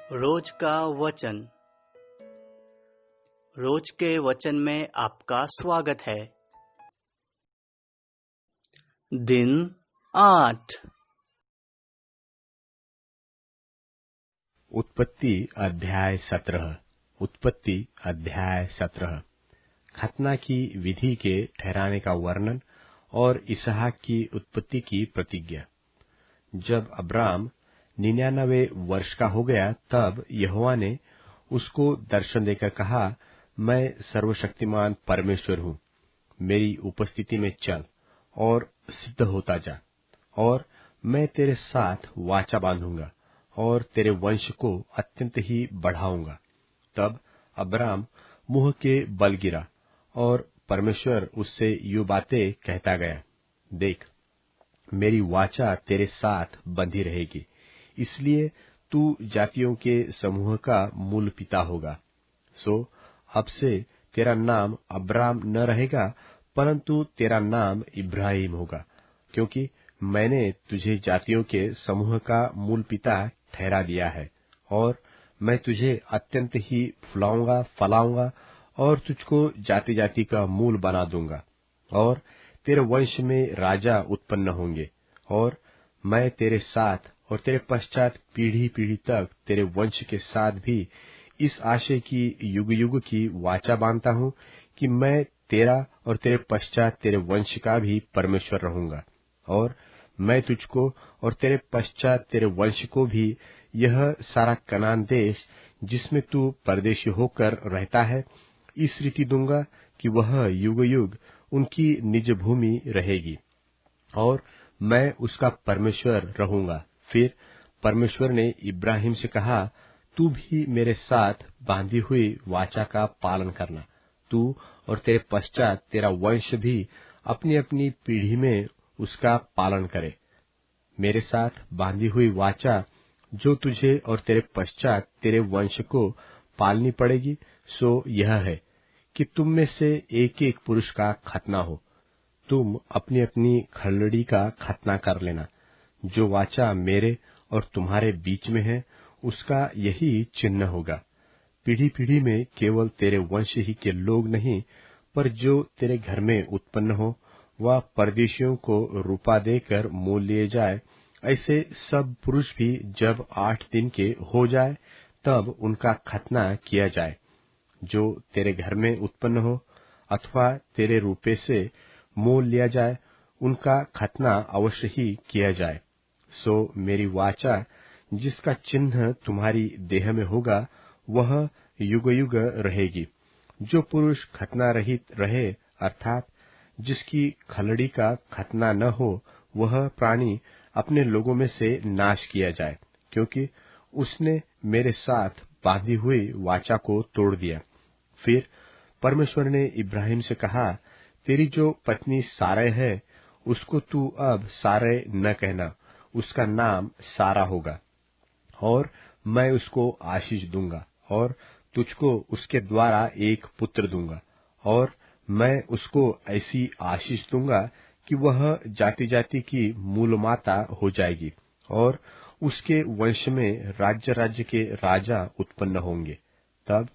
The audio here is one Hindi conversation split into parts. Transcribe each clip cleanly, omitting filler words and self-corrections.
रोज का वचन। रोज के वचन में आपका स्वागत है। दिन 8। उत्पत्ति अध्याय 17। उत्पत्ति अध्याय 17। खतना की विधि के ठहराने का वर्णन और इसहाक की उत्पत्ति की प्रतिज्ञा। जब अब्राम 99 वर्ष का हो गया, तब यहोवा ने उसको दर्शन देकर कहा, मैं सर्वशक्तिमान परमेश्वर हूँ, मेरी उपस्थिति में चल और सिद्ध होता जा, और मैं तेरे साथ वाचा बांधूंगा और तेरे वंश को अत्यंत ही बढ़ाऊंगा। तब अब्राम मुंह के बल गिरा और परमेश्वर उससे यूं बातें कहता गया, देख, मेरी वाचा तेरे साथ बंधी रहेगी, इसलिए तू जातियों के समूह का मूल पिता होगा। सो अब से तेरा नाम अब्राम न रहेगा, परंतु तेरा नाम इब्राहिम होगा, क्योंकि मैंने तुझे जातियों के समूह का मूल पिता ठहरा दिया है। और मैं तुझे अत्यंत ही फुलाऊंगा, फलाऊंगा और तुझको जाति जाति का मूल बना दूंगा, और तेरे वंश में राजा उत्पन्न होंगे। और मैं तेरे साथ और तेरे पश्चात पीढ़ी पीढ़ी तक तेरे वंश के साथ भी इस आशय की युग युग की वाचा बांधता हूँ कि मैं तेरा और तेरे पश्चात तेरे वंश का भी परमेश्वर रहूंगा। और मैं तुझको और तेरे पश्चात तेरे वंश को भी यह सारा कनान देश जिसमें तू परदेशी होकर रहता है, इस रीति दूंगा कि वह युग युग उनकी निज भूमि रहेगी, और मैं उसका परमेश्वर रहूंगा। फिर परमेश्वर ने इब्राहिम से कहा, तू भी मेरे साथ बांधी हुई वाचा का पालन करना, तू और तेरे पश्चात तेरा वंश भी अपनी अपनी पीढ़ी में उसका पालन करे। मेरे साथ बांधी हुई वाचा जो तुझे और तेरे पश्चात तेरे वंश को पालनी पड़ेगी, सो यह है कि तुम में से एक एक पुरुष का खतना हो। तुम अपनी अपनी खलड़ी का खतना कर लेना। जो वाचा मेरे और तुम्हारे बीच में है, उसका यही चिन्ह होगा। पीढ़ी पीढ़ी में केवल तेरे वंश ही के लोग नहीं, पर जो तेरे घर में उत्पन्न हो, वह परदेशियों को रूपा देकर मोल लिए जाए। ऐसे सब पुरुष भी जब 8 दिन के हो जाए, तब उनका खतना किया जाए। जो तेरे घर में उत्पन्न हो अथवा तेरे रूपे से मोल लिया जाए, उनका खतना अवश्य ही किया जाए। सो मेरी वाचा जिसका चिन्ह तुम्हारी देह में होगा, वह युग युग रहेगी। जो पुरुष खतना रहित रहे, अर्थात जिसकी खलड़ी का खतना न हो, वह प्राणी अपने लोगों में से नाश किया जाए, क्योंकि उसने मेरे साथ बांधी हुई वाचा को तोड़ दिया। फिर परमेश्वर ने इब्राहिम से कहा, तेरी जो पत्नी सारै है, उसको तू अब सारै न कहना, उसका नाम सारा होगा, और मैं उसको आशीष दूंगा और तुझको उसके द्वारा एक पुत्र दूंगा। और मैं उसको ऐसी आशीष दूंगा कि वह जाति जाति की मूल माता हो जाएगी, और उसके वंश में राज्य राज्य के राजा उत्पन्न होंगे। तब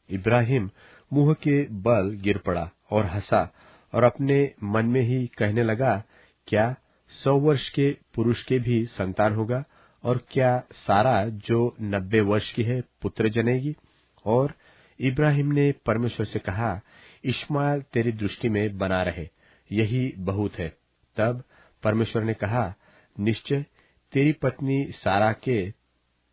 इब्राहिम मुंह के बल गिर पड़ा और हंसा, और अपने मन में ही कहने लगा, क्या 100 वर्ष के पुरुष के भी संतान होगा? और क्या सारा जो 90 वर्ष की है पुत्र जनेगी? और इब्राहिम ने परमेश्वर से कहा, इश्माएल तेरी दृष्टि में बना रहे, यही बहुत है। तब परमेश्वर ने कहा, निश्चय तेरी पत्नी सारा के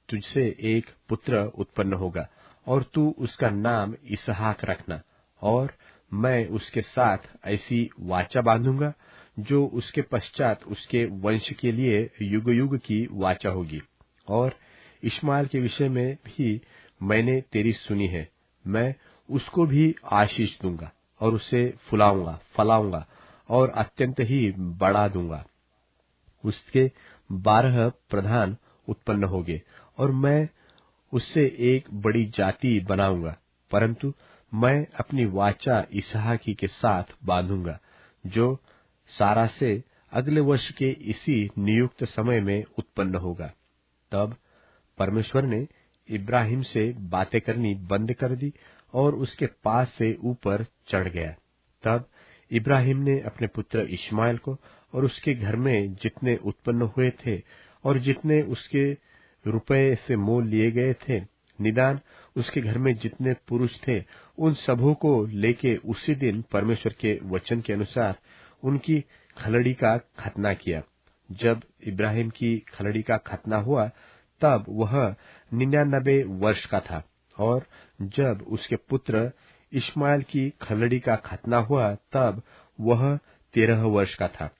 तुझसे एक पुत्र उत्पन्न होगा, और तू उसका नाम इसहाक रखना। और मैं उसके साथ ऐसी वाचा बांधूंगा जो उसके पश्चात उसके वंश के लिए युग युग की वाचा होगी। और इश्माएल के विषय में भी मैंने तेरी सुनी है, मैं उसको भी आशीष दूंगा और उसे फुलाऊंगा, फलाऊंगा और अत्यंत ही बढ़ा दूंगा। उसके 12 प्रधान उत्पन्न होंगे, और मैं उससे एक बड़ी जाति बनाऊंगा। परंतु मैं अपनी वाचा इसहाकी के साथ बांधूंगा, जो सारा से अगले वर्ष के इसी नियुक्त समय में उत्पन्न होगा। तब परमेश्वर ने इब्राहिम से बातें करनी बंद कर दी और उसके पास से ऊपर चढ़ गया। तब इब्राहिम ने अपने पुत्र इश्माएल को और उसके घर में जितने उत्पन्न हुए थे और जितने उसके रुपये से मोल लिए गए थे, निदान उसके घर में जितने पुरुष थे, उन सबों को लेके उसी दिन परमेश्वर के वचन के अनुसार उनकी खलड़ी का खतना किया। जब इब्राहिम की खलड़ी का खतना हुआ तब वह 99 वर्ष का था, और जब उसके पुत्र इश्माएल की खलड़ी का खतना हुआ तब वह 13 वर्ष का था।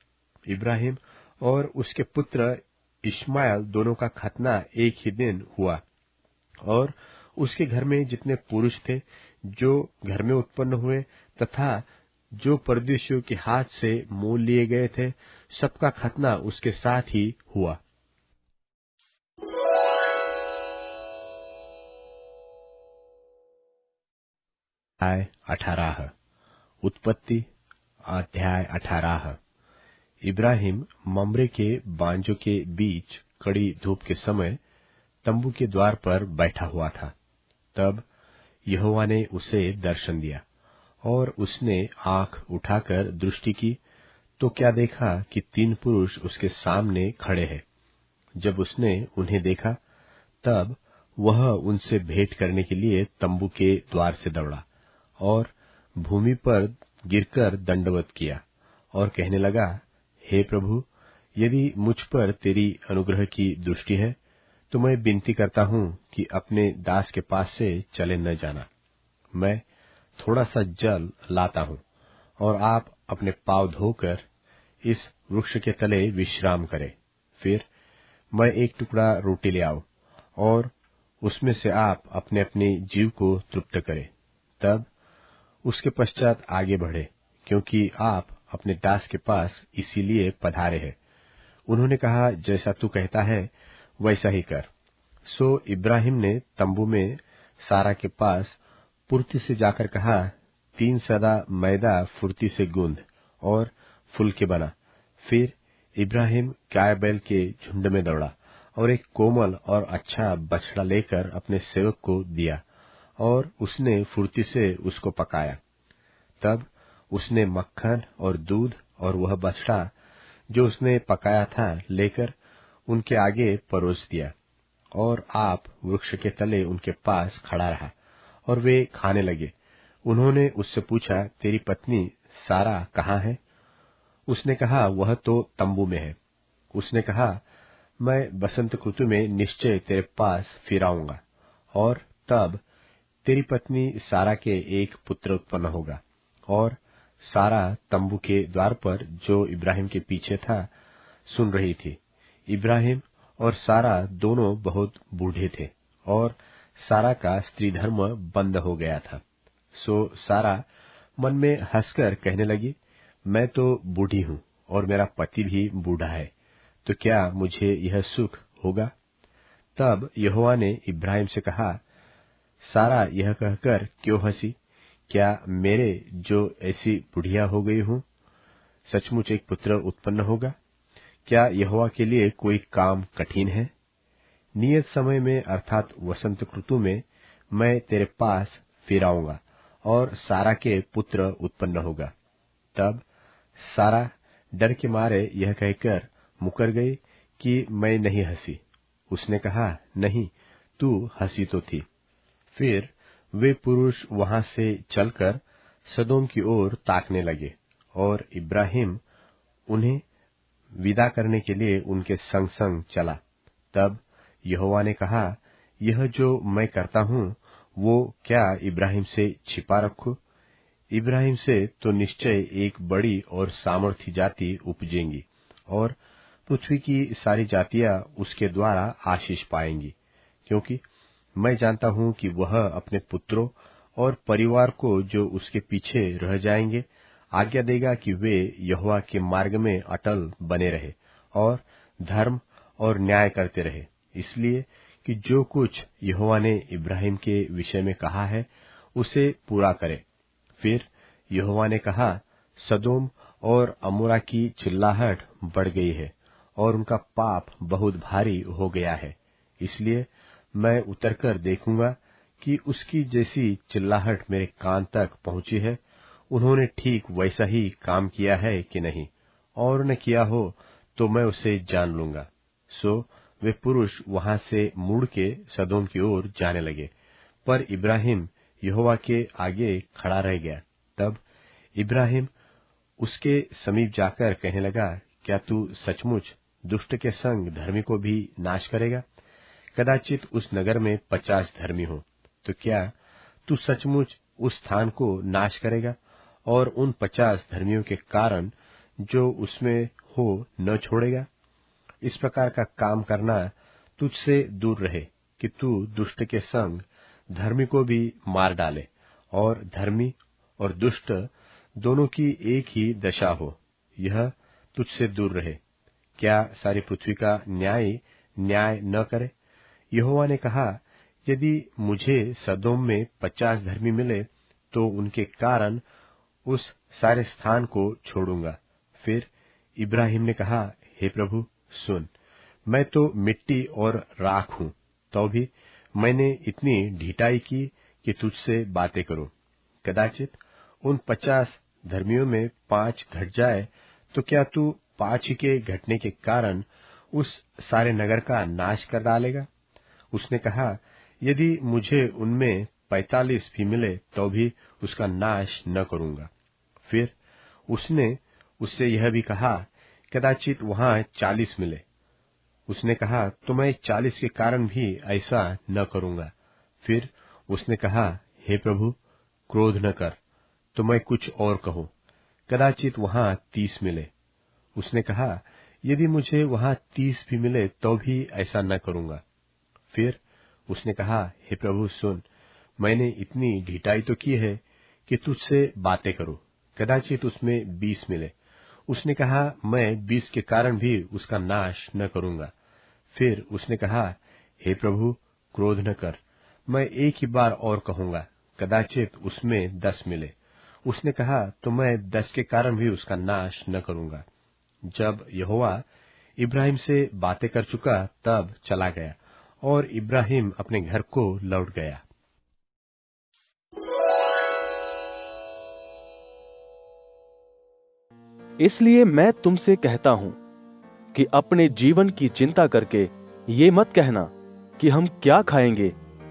इब्राहिम और उसके पुत्र इश्माएल दोनों का खतना एक ही दिन हुआ, और उसके घर में जितने पुरुष थे जो घर में उत्पन्न हुए तथा जो परदेशियों के हाथ से मोल लिए गए थे, सबका खतना उसके साथ ही हुआ। अध्याय 18। उत्पत्ति अध्याय 18। इब्राहिम मम्रे के बांजों के बीच कड़ी धूप के समय तंबू के द्वार पर बैठा हुआ था। तब यहोवा ने उसे दर्शन दिया, और उसने आंख उठाकर दृष्टि की तो क्या देखा कि 3 पुरुष उसके सामने खड़े हैं। जब उसने उन्हें देखा तब वह उनसे भेंट करने के लिए तंबू के द्वार से दौड़ा और भूमि पर गिरकर दंडवत किया और कहने लगा, हे प्रभु, यदि मुझ पर तेरी अनुग्रह की दृष्टि है तो मैं विनती करता हूं कि अपने दास के पास से चले न जाना। मैं थोड़ा सा जल लाता हूं और आप अपने पांव धोकर इस वृक्ष के तले विश्राम करें। फिर मैं एक टुकड़ा रोटी ले आऊं और उसमें से आप अपने अपने जीव को तृप्त करें। तब उसके पश्चात आगे बढ़े, क्योंकि आप अपने दास के पास इसीलिए पधारे हैं। उन्होंने कहा, जैसा तू कहता है वैसा ही कर। सो इब्राहिम ने तंबू में सारा के पास फुर्ती से जाकर कहा, 3 सदा मैदा फुर्ती से गूंद और फूल के बना। फिर इब्राहिम गाय बैल के झुंड में दौड़ा और एक कोमल और अच्छा बछड़ा लेकर अपने सेवक को दिया, और उसने फुर्ती से उसको पकाया। तब उसने मक्खन और दूध और वह बछड़ा जो उसने पकाया था लेकर उनके आगे परोस दिया, और आप वृक्ष के तले उनके पास खड़ा रहा और वे खाने लगे। उन्होंने उससे पूछा, तेरी पत्नी सारा कहाँ है? उसने कहा, वह तो तंबू में है। उसने कहा, मैं बसंत ऋतु में निश्चय तेरे पास फिर आऊंगा, और तब तेरी पत्नी सारा के एक पुत्र उत्पन्न होगा। और सारा तंबू के द्वार पर जो इब्राहिम के पीछे था सुन रही थी। इब्राहिम और सारा दोनों बहुत बूढ़े थे, और सारा का स्त्री धर्म बंद हो गया था। सो सारा मन में हंसकर कहने लगी, मैं तो बूढ़ी हूँ और मेरा पति भी बूढ़ा है, तो क्या मुझे यह सुख होगा? तब यहोवा ने इब्राहिम से कहा, सारा यह कहकर क्यों हंसी? क्या मेरे जो ऐसी बुढ़िया हो गई हूँ सचमुच एक पुत्र उत्पन्न होगा? क्या यहोवा के लिए कोई काम कठिन है? नियत समय में अर्थात वसंत ऋतु में मैं तेरे पास फिर आऊंगा और सारा के पुत्र उत्पन्न होगा। तब सारा डर के मारे यह कहकर मुकर गई कि मैं नहीं हंसी। उसने कहा, नहीं, तू हंसी तो थी। फिर वे पुरुष वहां से चलकर सदोम की ओर ताकने लगे, और इब्राहिम उन्हें विदा करने के लिए उनके संग संग चला। तब यहोवा ने कहा, यह जो मैं करता हूँ वो क्या इब्राहिम से छिपा रखूं? इब्राहिम से तो निश्चय एक बड़ी और सामर्थी जाति उपजेंगी, और पृथ्वी की सारी जातियां उसके द्वारा आशीष पाएंगी, क्योंकि मैं जानता हूं कि वह अपने पुत्रों और परिवार को जो उसके पीछे रह जाएंगे आज्ञा देगा कि वे यहोवा के मार्ग में अटल बने रहे और धर्म और न्याय करते रहे, इसलिए कि जो कुछ यहोवा ने इब्राहिम के विषय में कहा है उसे पूरा करे। फिर यहोवा ने कहा, सदोम और अमोरा की चिल्लाहट बढ़ गई है और उनका पाप बहुत भारी हो गया है, इसलिए मैं उतरकर देखूंगा कि उसकी जैसी चिल्लाहट मेरे कान तक पहुंची है, उन्होंने ठीक वैसा ही काम किया है कि नहीं, और न किया हो तो मैं उसे जान लूंगा। सो वे पुरुष वहां से मुड़ के सदोम की ओर जाने लगे, पर इब्राहिम यहोवा के आगे खड़ा रह गया। तब इब्राहिम उसके समीप जाकर कहने लगा, क्या तू सचमुच दुष्ट के संग धर्मी को भी नाश करेगा? कदाचित उस नगर में 50 धर्मी हो, तो क्या तू सचमुच उस स्थान को नाश करेगा और उन 50 धर्मियों के कारण जो उसमें हो न छोड़ेगा? इस प्रकार का काम करना तुझसे दूर रहे कि तू दुष्ट के संग धर्मी को भी मार डाले, और धर्मी और दुष्ट दोनों की एक ही दशा हो, यह तुझसे दूर रहे। क्या सारी पृथ्वी का न्याय न करे? यहोवा ने कहा, यदि मुझे सदोम में 50 धर्मी मिले तो उनके कारण उस सारे स्थान को छोड़ूंगा। फिर इब्राहिम ने कहा, हे प्रभु सुन, मैं तो मिट्टी और राख हूं, तो भी मैंने इतनी ढिठाई की कि तुझसे बातें करूं। कदाचित उन 50 धर्मियों में 5 घट जाए, तो क्या तू 5 के घटने के कारण उस सारे नगर का नाश कर डालेगा? उसने कहा, यदि मुझे उनमें 45 भी मिले तो भी उसका नाश न करूंगा। फिर उसने उससे यह भी कहा, कदाचित वहां 40 मिले। उसने कहा, तो मैं 40 के कारण भी ऐसा न करूंगा। फिर उसने कहा, हे प्रभु क्रोध न कर, तो मैं कुछ और कहूं, कदाचित वहां 30 मिले। उसने कहा, यदि मुझे वहां 30 भी मिले तो भी ऐसा न करूंगा। फिर उसने कहा, हे प्रभु सुन, मैंने इतनी ढिठाई तो की है कि तुझसे बातें करूं, कदाचित उसमें 20 मिले। उसने कहा, मैं 20 के कारण भी उसका नाश न करूंगा। फिर उसने कहा, हे प्रभु क्रोध न कर, मैं एक ही बार और कहूंगा, कदाचित उसमें 10 मिले। उसने कहा, तो मैं 10 के कारण भी उसका नाश न करूंगा। जब यहोवा इब्राहिम से बातें कर चुका तब चला गया, और इब्राहिम अपने घर को लौट गया। इसलिए मैं तुमसे कहता हूं कि अपने जीवन की चिंता करके ये मत कहना कि हम क्या खाएंगे,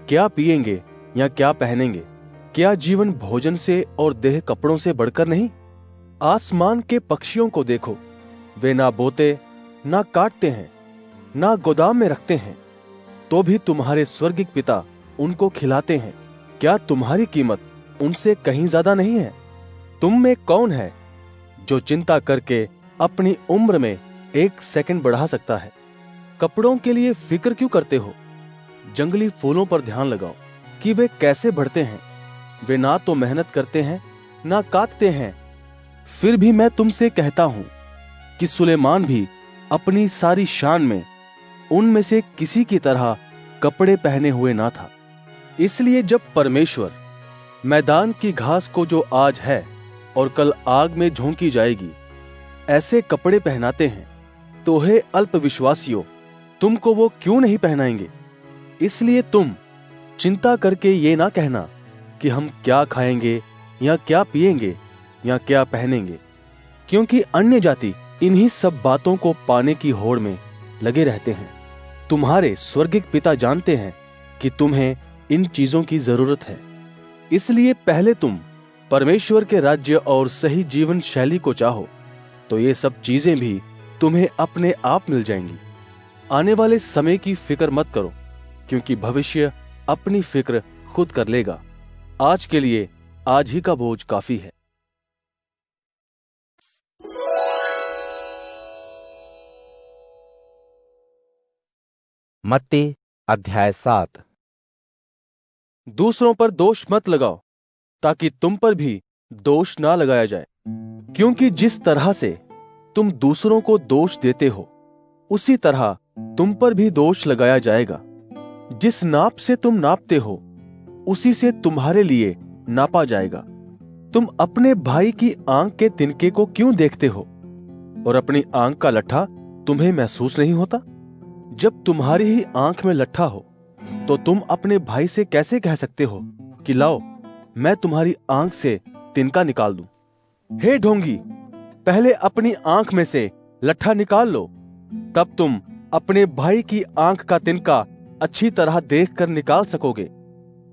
क्या पिएंगे या क्या पहनेंगे। क्या जीवन भोजन से और देह कपड़ों से बढ़कर नहीं? आसमान के पक्षियों को देखो, वे ना बोते, ना काटते हैं, ना गोदाम में रखते हैं, तो भी तुम्हारे स्वर्गिक पिता उनको खिलाते हैं। क्या तुम्हारी कीमत उनसे कहीं ज्यादा नहीं है? तुम में कौन है जो चिंता करके अपनी उम्र में 1 सेकंड बढ़ा सकता है? कपड़ों के लिए फिक्र क्यों करते हो? जंगली फूलों पर ध्यान लगाओ कि वे कैसे बढ़ते हैं। वे ना तो मेहनत करते हैं, ना काटते हैं। फिर भी मैं तुमसे कहता हूं कि सुलेमान भी अपनी सारी शान में उनमें से किसी की तरह कपड़े पहने हुए ना था। इसलिए जब परमेश्वर मैदान की घास को जो आज है और कल आग में झोंकी जाएगी, ऐसे कपड़े पहनाते हैं, तो हे अल्पविश्वासियों, तुमको वो क्यों नहीं पहनाएंगे? इसलिए तुम चिंता करके ये ना कहना कि हम क्या खाएंगे या क्या पिएंगे या क्या पहनेंगे, क्योंकि अन्य जाति इन्हीं सब बातों को पाने की होड़ में लगे रहते हैं। तुम्हारे स्वर्गिक पिता जानते हैं कि तुम्हें इन चीजों की जरूरत है। इसलिए पहले तुम परमेश्वर के राज्य और सही जीवन शैली को चाहो, तो ये सब चीजें भी तुम्हें अपने आप मिल जाएंगी। आने वाले समय की फिक्र मत करो, क्योंकि भविष्य अपनी फिक्र खुद कर लेगा। आज के लिए आज ही का बोझ काफी है। मत्ती अध्याय 7। दूसरों पर दोष मत लगाओ, ताकि तुम पर भी दोष ना लगाया जाए। क्योंकि जिस तरह से तुम दूसरों को दोष देते हो, उसी तरह तुम पर भी दोष लगाया जाएगा। जिस नाप से तुम नापते हो, उसी से तुम्हारे लिए नापा जाएगा। तुम अपने भाई की आंख के तिनके को क्यों देखते हो और अपनी आंख का लट्ठा तुम्हें महसूस नहीं होता? जब तुम्हारी ही आंख में लट्ठा हो, तो तुम अपने भाई से कैसे कह सकते हो कि लाओ मैं तुम्हारी आंख से तिनका निकाल दूं? हे ढोंगी, पहले अपनी आंख में से लट्ठा निकाल लो, तब तुम अपने भाई की आंख का तिनका अच्छी तरह देखकर निकाल सकोगे।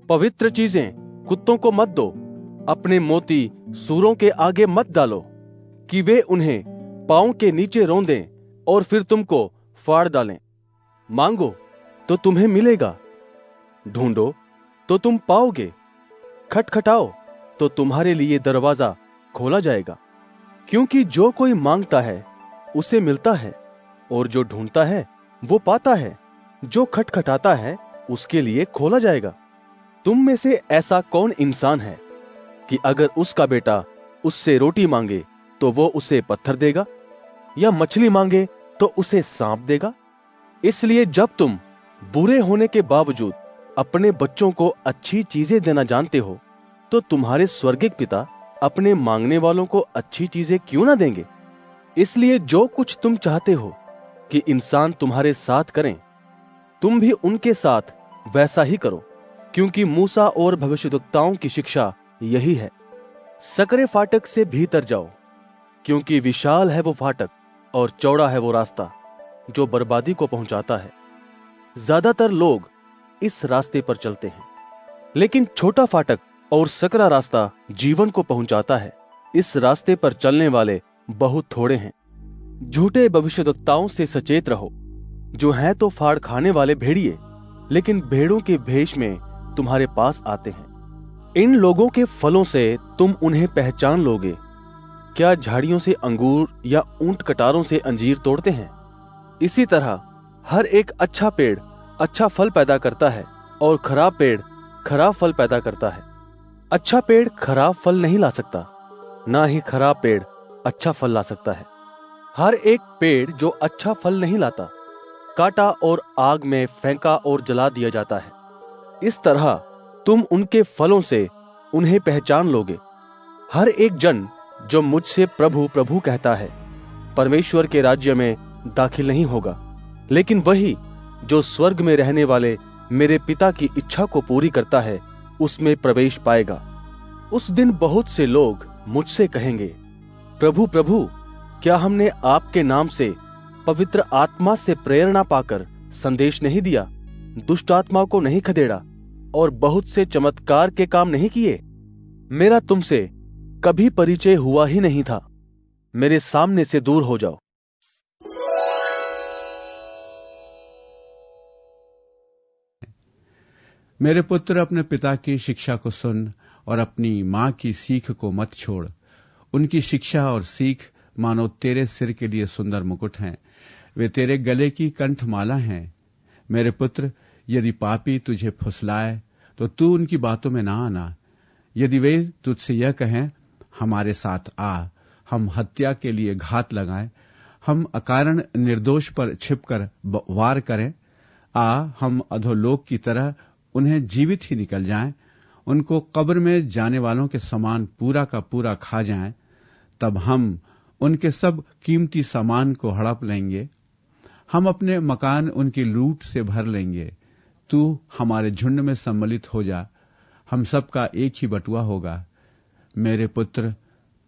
पवित्र चीजें कुत्तों को मत दो, अपने मोती सूरों के आगे मत डालो कि वे उन्हें पांव के नीचे रौंदें और फिर तुमको फाड़ डालें। मांगो तो तुम्हें मिलेगा, ढूंढो तो तुम पाओगे, खटखटाओ तो तुम्हारे लिए दरवाजा खोला जाएगा। क्योंकि जो कोई मांगता है उसे मिलता है, और जो ढूंढता है वो पाता है, जो खटखटाता है उसके लिए खोला जाएगा। तुम में से ऐसा कौन इंसान है कि अगर उसका बेटा उससे रोटी मांगे तो वो उसे पत्थर देगा, या मछली मांगे तो उसे सांप देगा? इसलिए जब तुम बुरे होने के बावजूद अपने बच्चों को अच्छी चीजें देना जानते हो, तो तुम्हारे स्वर्गिक पिता अपने मांगने वालों को अच्छी चीजें क्यों ना देंगे? इसलिए जो कुछ तुम चाहते हो कि इंसान तुम्हारे साथ करें, तुम भी उनके साथ वैसा ही करो, क्योंकि मूसा और भविष्यद्वक्ताओं की शिक्षा यही है। सकरे फाटक से भीतर जाओ, क्योंकि विशाल है वो फाटक और चौड़ा है वो रास्ता जो बर्बादी को पहुंचाता है। ज्यादातर लोग इस रास्ते पर चलते हैं, लेकिन छोटा फाटक और सकरा रास्ता जीवन को पहुंचाता है। इस रास्ते पर चलने वाले बहुत थोड़े हैं। झूठे भविष्यद्वक्ताओं से सचेत रहो, जो हैं तो फाड़ खाने वाले भेड़िए, लेकिन भेड़ों के भेष में तुम्हारे पास आते हैं। इन लोगों के फलों से तुम उन्हें पहचान लोगे। क्या झाड़ियों से अंगूर या ऊंट कटारों से अंजीर तोड़ते हैं? इसी तरह हर एक अच्छा पेड़ अच्छा फल पैदा करता है, और खराब पेड़ खराब फल पैदा करता है। अच्छा पेड़ खराब फल नहीं ला सकता, ना ही खराब पेड़ अच्छा फल ला सकता है। हर एक पेड़ जो अच्छा फल नहीं लाता, काटा और आग में फेंका और जला दिया जाता है। इस तरह तुम उनके फलों से उन्हें पहचान लोगे। हर एक जन जो मुझसे प्रभु प्रभु कहता है, परमेश्वर के राज्य में दाखिल नहीं होगा, लेकिन वही जो स्वर्ग में रहने वाले मेरे पिता की इच्छा को पूरी करता है उसमें प्रवेश पाएगा। उस दिन बहुत से लोग मुझसे कहेंगे, प्रभु प्रभु, क्या हमने आपके नाम से पवित्र आत्मा से प्रेरणा पाकर संदेश नहीं दिया, दुष्ट आत्मा को नहीं खदेड़ा और बहुत से चमत्कार के काम नहीं किए? मेरा तुमसे कभी परिचय हुआ ही नहीं था। मेरे सामने से दूर हो जाओ। मेरे पुत्र, अपने पिता की शिक्षा को सुन और अपनी मां की सीख को मत छोड़। उनकी शिक्षा और सीख मानो तेरे सिर के लिए सुंदर मुकुट हैं, वे तेरे गले की कंठमाला हैं। मेरे पुत्र, यदि पापी तुझे फुसलाए तो तू उनकी बातों में ना आना। यदि वे तुझसे यह कहें, हमारे साथ आ, हम हत्या के लिए घात लगाएं, हम अकारण निर्दोष पर छिपकर वार करें, आ, हम अधोलोक की तरह उन्हें जीवित ही निकल जाएं, उनको कब्र में जाने वालों के समान पूरा का पूरा खा जाएं, तब हम उनके सब कीमती सामान को हड़प लेंगे, हम अपने मकान उनकी लूट से भर लेंगे। तू हमारे झुंड में सम्मिलित हो जा, हम सबका एक ही बटुआ होगा। मेरे पुत्र,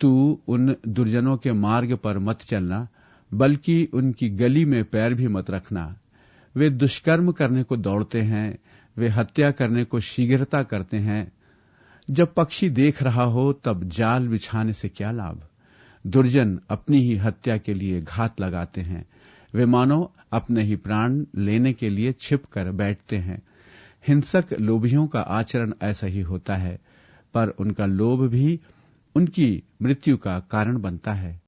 तू उन दुर्जनों के मार्ग पर मत चलना, बल्कि उनकी गली में पैर भी मत रखना। वे दुष्कर्म करने को दौड़ते हैं, वे हत्या करने को शीघ्रता करते हैं। जब पक्षी देख रहा हो तब जाल बिछाने से क्या लाभ? दुर्जन अपनी ही हत्या के लिए घात लगाते हैं, वे मानो अपने ही प्राण लेने के लिए छिप कर बैठते हैं। हिंसक लोभियों का आचरण ऐसा ही होता है, पर उनका लोभ भी उनकी मृत्यु का कारण बनता है।